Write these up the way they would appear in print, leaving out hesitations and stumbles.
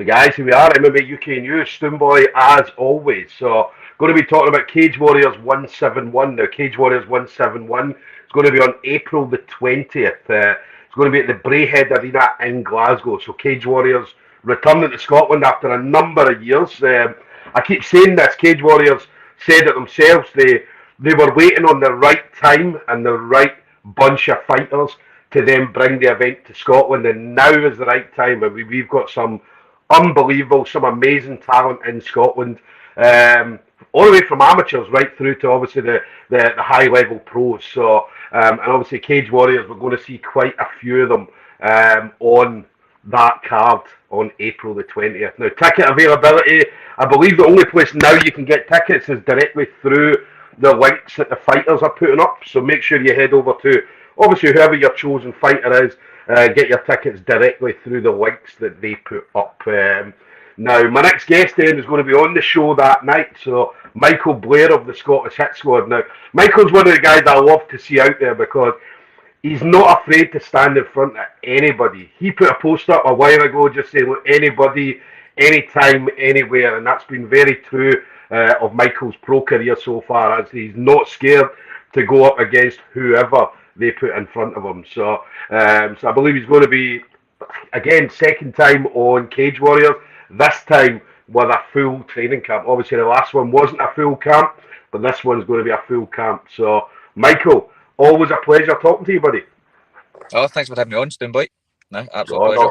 Guys, here we are, MMA UK News, Stoomboy as always. So, going to be talking about Cage Warriors 171. Now, Cage Warriors 171 is going to be on April the 20th. It's going to be at the Braehead Arena in Glasgow. So, Cage Warriors returning to Scotland after a number of years. I keep saying this, Cage Warriors said it themselves. They were waiting on the right time and the right bunch of fighters to then bring the event to Scotland, and now is the right time. And we've got some unbelievable, some amazing talent in Scotland, all the way from amateurs right through to obviously the high level pros. So, and obviously Cage Warriors, we're going to see quite a few of them on that card on April the 20th. Now, ticket availability, I believe the only place now you can get tickets is directly through the links that the fighters are putting up. So make sure you head over to, obviously, whoever your chosen fighter is, get your tickets directly through the links that they put up. Now, my next guest then is going to be on the show that night. So, Michael Blair of the Scottish Hit Squad. Now, Michael's one of the guys I love to see out there because he's not afraid to stand in front of anybody. He put a post up a while ago just saying, look, anybody, anytime, anywhere. And that's been very true of Michael's pro career so far, as he's not scared to go up against whoever they put in front of him. So I believe he's going to be, again, second time on Cage Warriors, this time with a full training camp. Obviously, the last one wasn't a full camp, but this one's going to be a full camp. So, Michael, always a pleasure talking to you, buddy. Oh, thanks for having me on, Stoomboy. No, absolute pleasure.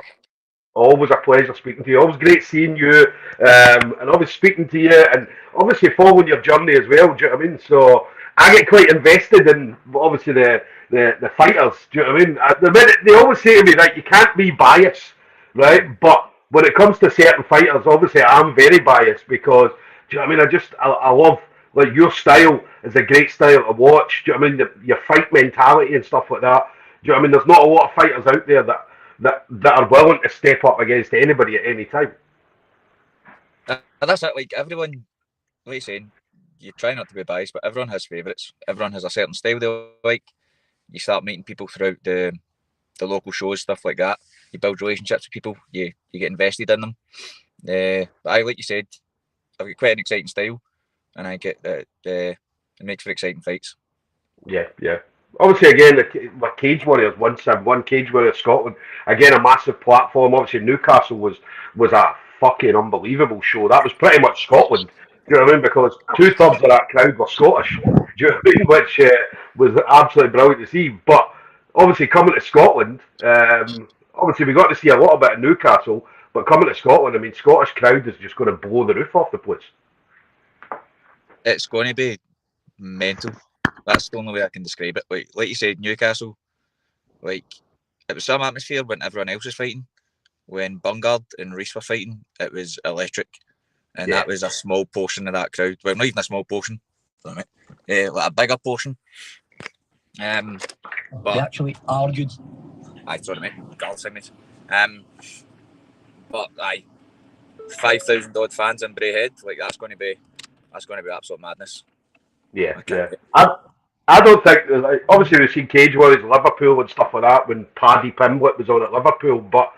Always a pleasure speaking to you. Always great seeing you, and always speaking to you, and obviously following your journey as well. Do you know what I mean? So I get quite invested in obviously the fighters. Do you know what I mean? The minute they always say to me, right, you can't be biased, right? But when it comes to certain fighters, obviously I'm very biased because, do you know what I mean? I love, like, your style is a great style to watch. Do you know what I mean? Your fight mentality and stuff like that. Do you know what I mean? There's not a lot of fighters out there that are willing to step up against anybody at any time. That's it. Like, everyone, like you're saying, you try not to be biased, but everyone has favourites. Everyone has a certain style they like. You start meeting people throughout the local shows, stuff like that. You build relationships with people. You get invested in them. But like you said, I've got quite an exciting style, and I get that it makes for exciting fights. Yeah. Obviously, again, the Cage Warriors 171, Cage Warriors Scotland, again, a massive platform. Obviously, Newcastle was a fucking unbelievable show. That was pretty much Scotland. Do you know what I mean? Because 2/3 of that crowd were Scottish. Do you know what I mean? Which was absolutely brilliant to see. But obviously, coming to Scotland, obviously we got to see a little bit of Newcastle. But coming to Scotland, I mean, Scottish crowd is just going to blow the roof off the place. It's going to be mental. That's the only way I can describe it. Like you said, Newcastle, like, it was some atmosphere when everyone else was fighting. When Bungard and Reese were fighting, it was electric. And that was a small portion of that crowd. Well, not even a small portion, like a bigger portion. But they actually argued. Sorry, mate. Girl signage. But 5,000 odd fans in Braehead, like, that's going to be absolute madness. Yeah. I don't think, like, obviously we've seen Cage Warriors Liverpool and stuff like that when Paddy Pimblett was on at Liverpool, but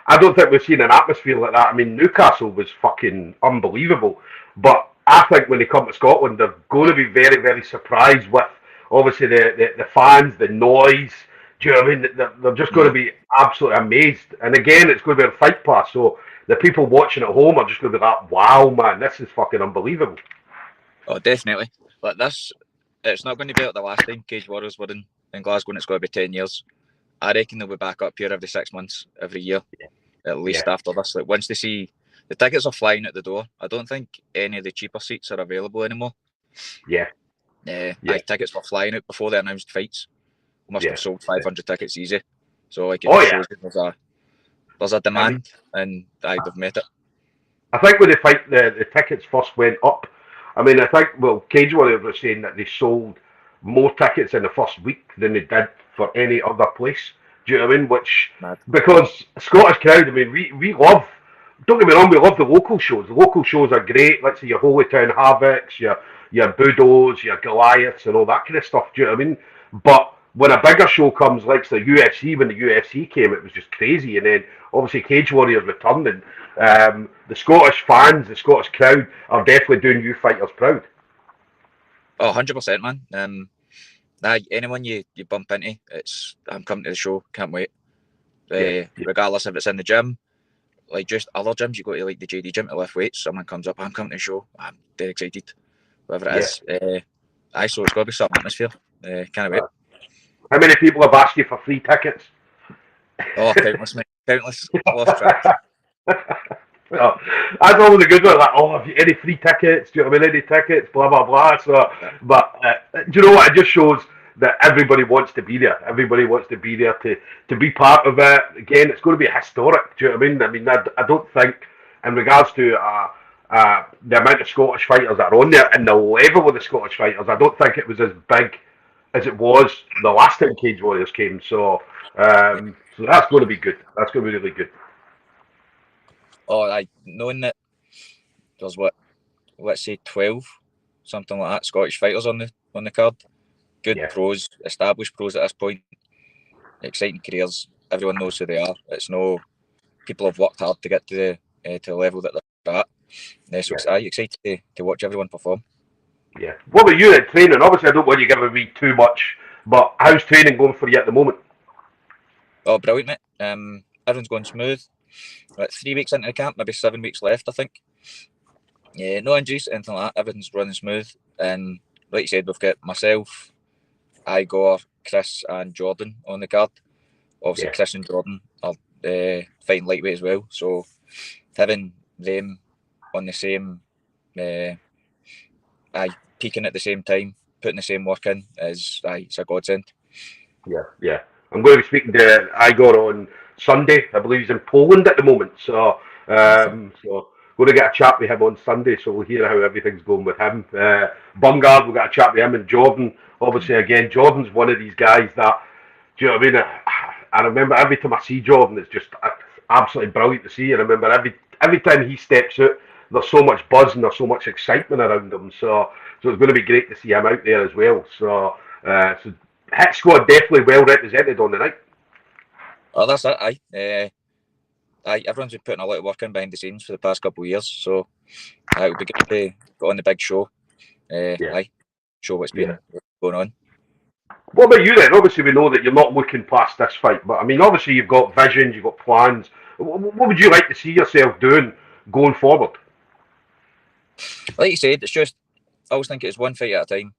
I don't think we've seen an atmosphere like that. I mean, Newcastle was fucking unbelievable, but I think when they come to Scotland, they're going to be very, very surprised with, obviously, the fans, the noise. Do you know what I mean? They're just going to be absolutely amazed. And again, it's going to be on Fight Pass, so the people watching at home are just going to be like, wow, man, this is fucking unbelievable. Oh, definitely. But it's not going to be like the last time Cage Warriors were in Glasgow, and it's going to be 10 years. I reckon they'll be back up here every 6 months, every year, at least after this. Like, once they see the tickets are flying out the door, I don't think any of the cheaper seats are available anymore. Tickets were flying out before they announced fights. Must have sold 500 tickets easy. So, like, there's a demand, and they've met it. I think when the tickets first went up, I mean, Cage Warriors were saying that they sold more tickets in the first week than they did for any other place. Do you know what I mean? Which, because Scottish crowd, I mean, we love, don't get me wrong, we love the local shows. The local shows are great. Let's say your Holy Town Havocs, your Budos, your Goliaths, and all that kind of stuff. Do you know what I mean? But when a bigger show comes, like the UFC, when the UFC came, it was just crazy. And then obviously Cage Warriors returned, and The Scottish fans, the Scottish crowd are definitely doing you fighters proud. Oh, 100%, man. Anyone you bump into, I'm coming to the show, can't wait. Regardless if it's in the gym, like just other gyms, you go to like the JD gym to lift weights, someone comes up, I'm coming to the show, I'm dead excited. Whatever it is. So it's got to be some atmosphere. Can't wait. How many people have asked you for free tickets? Oh, countless, mate. Countless. Lost track. Well, that's always a good one. Like, oh, have you any free tickets? Do you have any tickets? Blah blah blah. So, but do you know what? It just shows that everybody wants to be there. Everybody wants to be there to be part of it. Again, it's going to be historic. Do you know what I mean? I don't think, in regards to the amount of Scottish fighters that are on there and the level of the Scottish fighters, I don't think it was as big as it was the last time Cage Warriors came. So that's going to be good. That's going to be really good. Oh, knowing that there's let's say 12, something like that, Scottish fighters on the card. Good pros, established pros at this point. Exciting careers. Everyone knows who they are. It's no people have worked hard to get to the level that they're at. So I'm excited to watch everyone perform. Yeah. What about you at training? Obviously, I don't want you giving me too much, but how's training going for you at the moment? Oh, brilliant, mate. Everyone's going smooth. Like 3 weeks into the camp, maybe 7 weeks left, I think. Yeah, no injuries, anything like that. Everything's running smooth. And like you said, we've got myself, Igor, Chris, and Jordan on the card. Obviously, Chris and Jordan are fighting lightweight as well. So having them on the same, peaking at the same time, putting the same work in it's a godsend. Yeah. I'm going to be speaking to Igor on Sunday. I believe he's in Poland at the moment. So going to get a chat with him on Sunday. So we'll hear how everything's going with him. Bungard, we'll get a chat with him, and Jordan. Obviously, again, Jordan's one of these guys that, do you know what I mean? I remember every time I see Jordan, it's just absolutely brilliant to see. I remember every time he steps out, there's so much buzz and there's so much excitement around him. So it's going to be great to see him out there as well. So Hit Squad definitely well represented on the night. Oh, that's it. Everyone's been putting a lot of work in behind the scenes for the past couple of years, so it would be good to go on the big show. Show what's been going on. What about you then? Obviously, we know that you're not looking past this fight, but I mean, obviously, you've got visions, you've got plans. What would you like to see yourself doing going forward? Like you said, it's just I always think it's one fight at a time.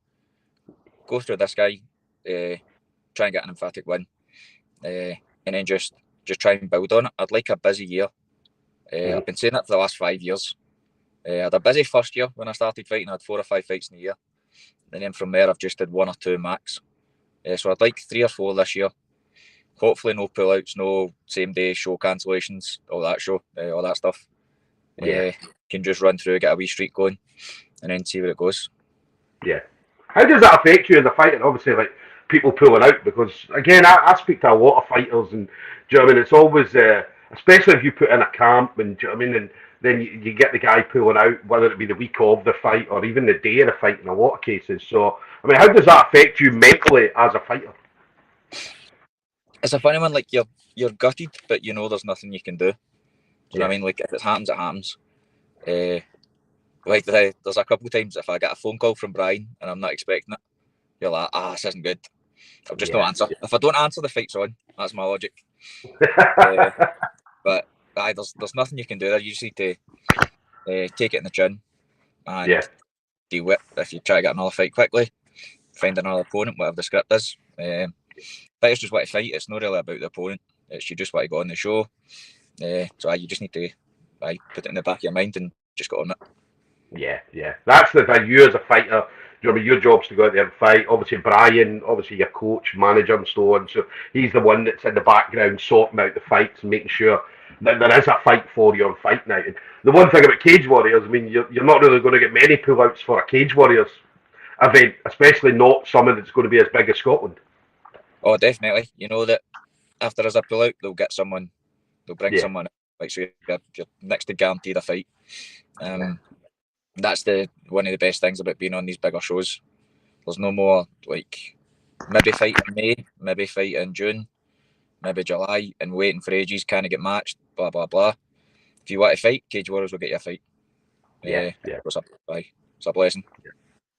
Go through this guy, try and get an emphatic win, and then just try and build on it. I'd like a busy year. I've been saying that for the last 5 years. I had a busy first year when I started fighting. I had 4 or 5 fights in a year, and then from there I've just did 1 or 2 max. So I'd like 3 or 4 this year. Hopefully no pullouts, no same day show cancellations, all that stuff. Can just run through, get a wee streak going, and then see where it goes. Yeah. How does that affect you as a fighter? Obviously, like people pulling out, because again, I speak to a lot of fighters, and do you know what I mean? It's always, especially if you put in a camp, and do you know what I mean? And then you get the guy pulling out, whether it be the week of the fight or even the day of the fight in a lot of cases. So, I mean, how does that affect you mentally as a fighter? It's a funny one. Like you're gutted, but you know there's nothing you can do. Do you know what I mean? Like if it happens, it happens. Like there's a couple of times if I get a phone call from Brian and I'm not expecting it, you're like, this isn't good. I'll just not answer. If I don't answer, the fight's on. That's my logic. But there's nothing you can do there. You just need to take it in the chin and deal with it. If you try to get another fight quickly, find another opponent, whatever the script is. Fighters just want to fight. It's not really about the opponent. It's you just want to go on the show. So you just need to put it in the back of your mind and just go on it. Yeah. That's the thing. You as a fighter, you know, your job's to go out there and fight. Obviously, Brian, your coach, manager, and so on. So he's the one that's in the background sorting out the fights and making sure that there is a fight for you on fight night. And the one thing about Cage Warriors, I mean, you're not really going to get many pullouts for a Cage Warriors event, especially not someone that's going to be as big as Scotland. Oh, definitely. You know that after there's a pullout, they'll get someone, they'll bring someone, like, so you're next to guaranteed a fight. That's one of the best things about being on these bigger shows. There's no more like maybe fight in May, maybe fight in June, maybe July, and waiting for ages, kind of get matched, blah blah blah. if you want to fight, Cage Warriors will get you a fight. Yeah. It's a blessing.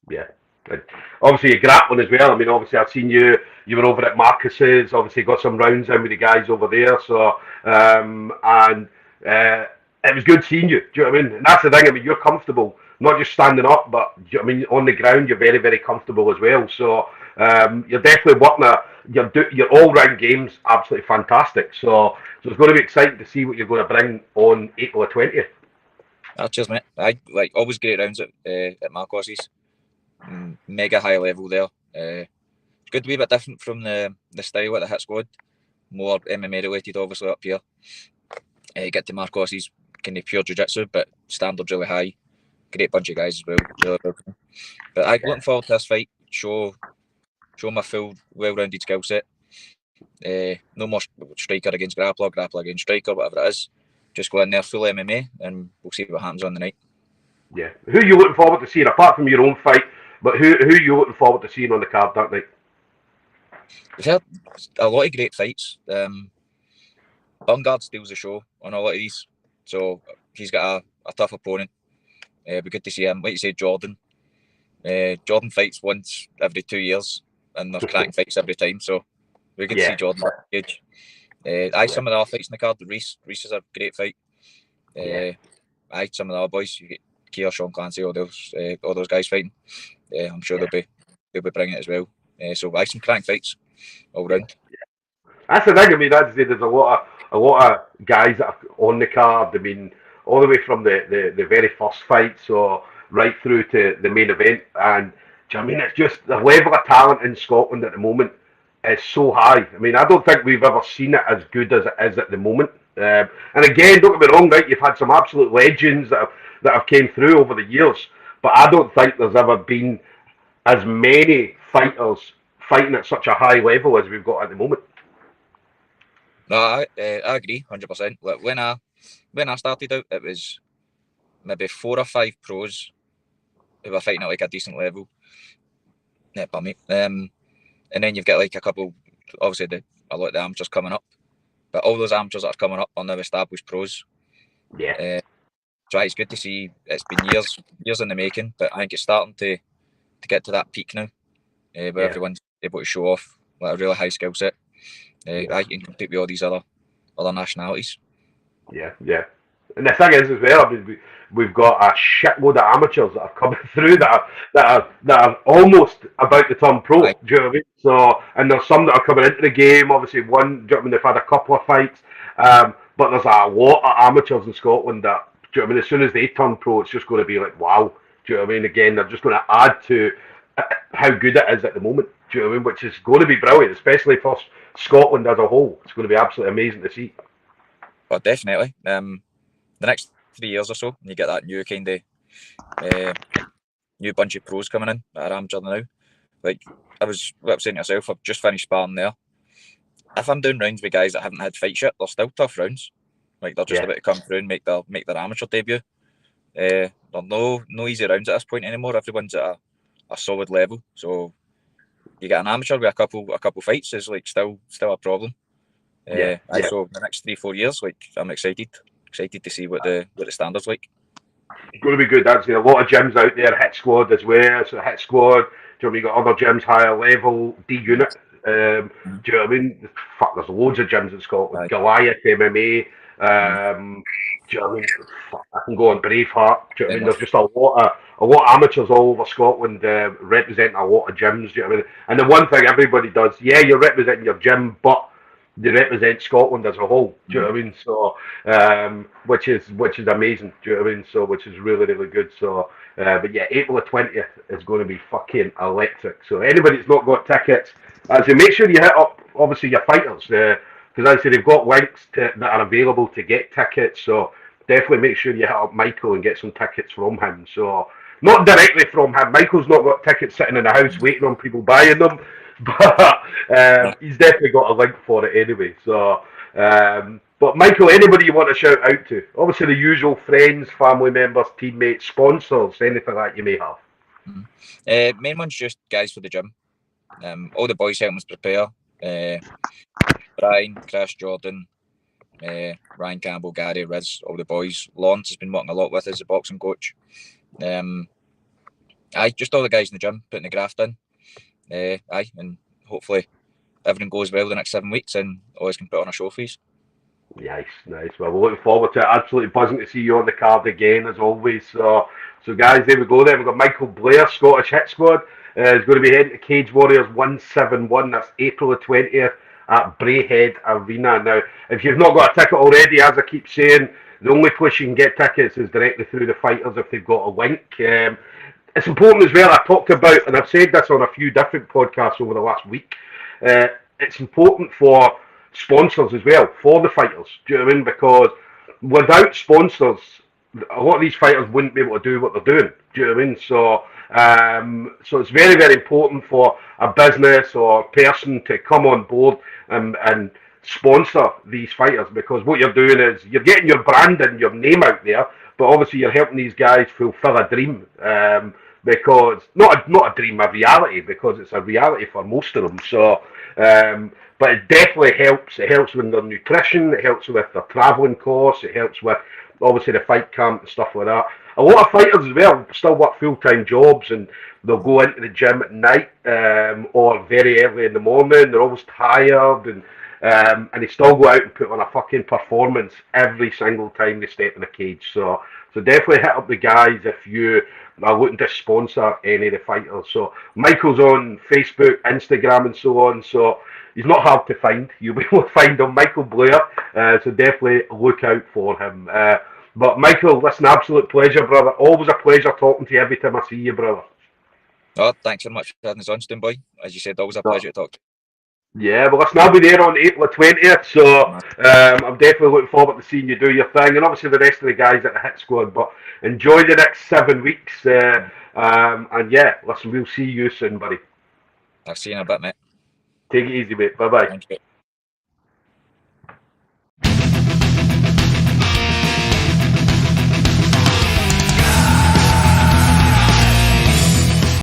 Yeah. And obviously you're grappling as well. I mean, obviously I've seen you were over at Marcus's, obviously got some rounds in with the guys over there. So it was good seeing you. Do you know what I mean? And that's the thing, I mean, you're comfortable, not just standing up, but do you know what I mean, on the ground you're very, very comfortable as well. So you're definitely working your all-round game's absolutely fantastic. So it's going to be exciting to see what you're going to bring on April the 20th. Cheers, mate. I like always great rounds at Marcos's. Mega high level there. It's good to be a bit different from the style at the Hit Squad. More MMA related, obviously, up here. Get to Marcos's kind of pure jiu-jitsu, but standards really high. Great bunch of guys as well. Really welcome. But I'm looking forward to this fight. Show my full, well-rounded skill set. No more striker against grappler, grappler against striker, whatever it is. Just go in there full MMA, and we'll see what happens on the night. Yeah. Who are you looking forward to seeing, apart from your own fight, but who are you looking forward to seeing on the card that night? We've had a lot of great fights. Bungard steals the show on a lot of these. So he's got a tough opponent. It'd be good to see him. Like you said, Jordan. Jordan fights once every 2 years, and there's cracking fights every time. So we're good to see Jordan back cage. Some of the other fights in the card. Reese is a great fight. Some of the other boys. You get Keir, Sean Clancy, all those guys fighting. I'm sure they'll be bringing it as well. So some cracking fights all round. That's the thing. I mean, I'd say there's a lot of guys that are on the card. I mean, all the way from the very first fight, so right through to the main event. And do you know what I mean? It's just the level of talent in Scotland at the moment is so high. I mean, I don't think we've ever seen it as good as it is at the moment. And again, don't get me wrong, right? You've had some absolute legends that have came through over the years, but I don't think there's ever been as many fighters fighting at such a high level as we've got at the moment. No, I agree 100%. Like when I started out, it was maybe 4 or 5 pros who were fighting at like a decent level. And then you've got like a couple, obviously a lot of the amateurs coming up, but all those amateurs that are coming up are now established pros. Yeah. So it's good to see. It's been years in the making, but I think it's starting to get to that peak now, where everyone's able to show off like a really high skill set. I can compete with all these other nationalities. Yeah. And the thing is as well, I mean, we've got a shitload of amateurs that are coming through that are almost about to turn pro. Right. Do you know what I mean? So, and there's some that are coming into the game. Obviously, one, do you know what I mean, they've had a couple of fights, but there's a lot of amateurs in Scotland that, do you know what I mean, as soon as they turn pro, it's just going to be like, wow. Do you know what I mean? Again, they're just going to add to how good it is at the moment. Do you know what I mean? Which is going to be brilliant, especially for Scotland as a whole. It's going to be absolutely amazing to see. Well, definitely. The next 3 years or so, and you get that new kind of new bunch of pros coming in that are amateur now. Like I was saying to yourself, I've just finished sparring there. If I'm doing rounds with guys that haven't had fights yet, they're still tough rounds. Like they're just about to come through and make their amateur debut. There are no easy rounds at this point anymore. Everyone's at a solid level. So you get an amateur with a couple fights is like still a problem. So the next 3-4 years, like I'm excited to see what the standards like. It's going to be good. Actually, a lot of gyms out there. Hit Squad as well. So Hit Squad. Do you know what I mean? You got other gyms higher level. D Unit. Do you know what I mean? Fuck, there's loads of gyms in Scotland. Right. Goliath MMA. Do you know what I mean? Fuck, I can go on Braveheart. Do you know what I mean? There's just a lot of amateurs all over Scotland representing a lot of gyms. Do you know what I mean? And the one thing everybody does, you're representing your gym, but they represent Scotland as a whole. Do you know what I mean? So, which is amazing. Do you know what I mean? So, which is really, really good. So, but yeah, April the 20th is going to be fucking electric. So, anybody that's not got tickets, actually make sure you hit up obviously your fighters, because as I say they've got links that are available to get tickets. So, definitely make sure you hit up Michael and get some tickets from him. So, not directly from him. Michael's not got tickets sitting in the house waiting on people buying them. But he's definitely got a link for it anyway. So, but Michael, anybody you want to shout out to? Obviously, the usual friends, family members, teammates, sponsors, anything that you may have. Main one's just guys for the gym. All the boys helping us prepare. Brian, Chris, Jordan, Ryan Campbell, Gary, Riz, all the boys. Lawrence has been working a lot with as a boxing coach. Just all the guys in the gym putting the graft in. And hopefully everything goes well the next 7 weeks and always can put on a show for you. Nice. Well, we're looking forward to it. Absolutely buzzing to see you on the card again, as always. So guys, there we go. Then we've got Michael Blair, Scottish Hit Squad, is going to be heading to Cage Warriors 171. That's April the 20th at Braehead Arena. Now, if you've not got a ticket already, as I keep saying, the only place you can get tickets is directly through the fighters if they've got a link. It's important as well. I talked about, and I've said this on a few different podcasts over the last week. It's important for sponsors as well for the fighters. Do you know what I mean? Because without sponsors, a lot of these fighters wouldn't be able to do what they're doing. Do you know what I mean? So it's very, very important for a business or person to come on board and sponsor these fighters, because what you're doing is you're getting your brand and your name out there, but obviously you're helping these guys fulfill a dream. Because not a dream, a reality, because it's a reality for most of them. So, but it definitely helps. It helps with their nutrition. It helps with their travelling costs. It helps with obviously the fight camp and stuff like that. A lot of fighters as well still work full-time jobs, and they'll go into the gym at night or very early in the morning. They're always tired, and they still go out and put on a fucking performance every single time they step in a cage. So definitely hit up the guys if you are looking to sponsor any of the fighters. So Michael's on Facebook, Instagram, and so on. So he's not hard to find. You'll be able to find him, Michael Blair. So definitely look out for him. But Michael, listen, absolute pleasure, brother. Always a pleasure talking to you every time I see you, brother. Oh, thanks so much for having us on, Stoomboy. As you said, always a pleasure to talk to you. Yeah, well, listen, I'll be there on April 20th, so I'm definitely looking forward to seeing you do your thing, and obviously the rest of the guys at the Hit Squad. But enjoy the next 7 weeks, and yeah, listen, we'll see you soon, buddy. I'll see you in a bit, mate. Take it easy, mate. Bye-bye. Thank you.